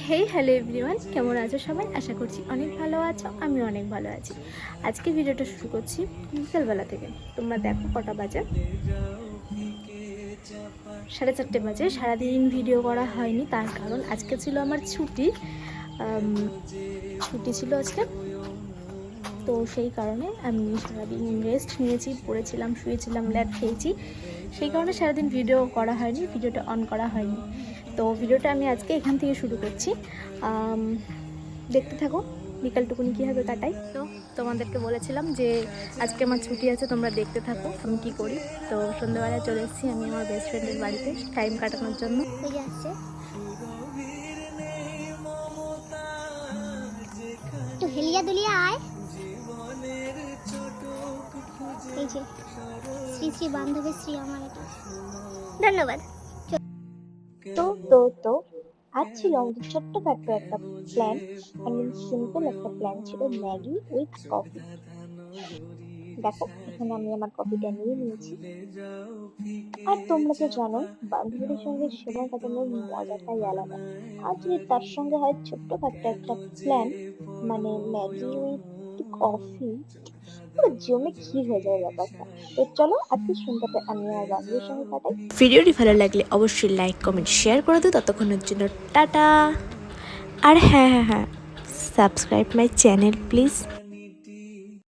Hey hello everyone, কেমন আছো সবাই? আশা করছি অনেক ভালো আছো, আমি অনেক ভালো আছি। আজকে ভিডিওটা শুরু করছি বিকেলবেলা থেকে। তোমরা দেখো কটা বাজে, 4:30 বাজে। সারাদিন ভিডিও করা হয়নি, তার কারণ আজকে ছিল আমার ছুটি। ছুটি ছিল আজকে, তো সেই কারণে আমি সারাদিন রেস্ট নিয়েছি, পড়েছিলাম, শুয়েছিলাম, ল্যাদ খেয়েছি। সেই কারণে সারাদিন ভিডিও করা হয়নি, ভিডিওটা অন করা হয়নি। তো ভিডিওটা আমি আজকে এখান থেকে শুরু করছি। দেখতে থাকো বিকালটুকুনি কীভাবে কাটাই। তো তোমাদেরকে বলেছিলাম যে আজকে আমার ছুটি আছে, তোমরা দেখতে থাকো আমি কি করি। তো সন্ধ্যাবেলায় চলে এসেছি আমি আমার বেস্ট ফ্রেন্ডের বাড়িতে টাইম কাটানোর জন্য। একটু হেলিয়া দুলিয়া আয়। এই যে শ্রী শ্রী বান্ধবী শ্রী আমার, এটা ধন্যবাদ। তো তো তো আজ ছিল আমাদের ছোট্টখাট্ট একটা প্ল্যান, একদম সিম্পল একটা প্ল্যান ছিল, ম্যাগি উইথ কফি। দেখো এখানে আমি আমার কফিটা নিয়ে নিয়েছি। আর তোমরা তো জানোই বান্ধবীদের সঙ্গে সময় কাটানোর মজাটাই আলাদা। আর যদি তার সঙ্গে হয় ছোট্টখাট্ট একটা প্ল্যান, মানে ম্যাগি উইথ কফি, পুরো জমে ক্ষীর হয়ে যায় ব্যাপারটা। তো চলো আজকে সন্ধ্যাটা আমি আমার বান্ধবীর সঙ্গে কাটাই। ভিডিওটি ভালো লাগলে অবশ্যই লাইক কমেন্ট শেয়ার করে দিও। ততক্ষণের জন্য টাটা। আর হ্যাঁ, সাবস্ক্রাইব মাই চ্যানেল প্লিজ।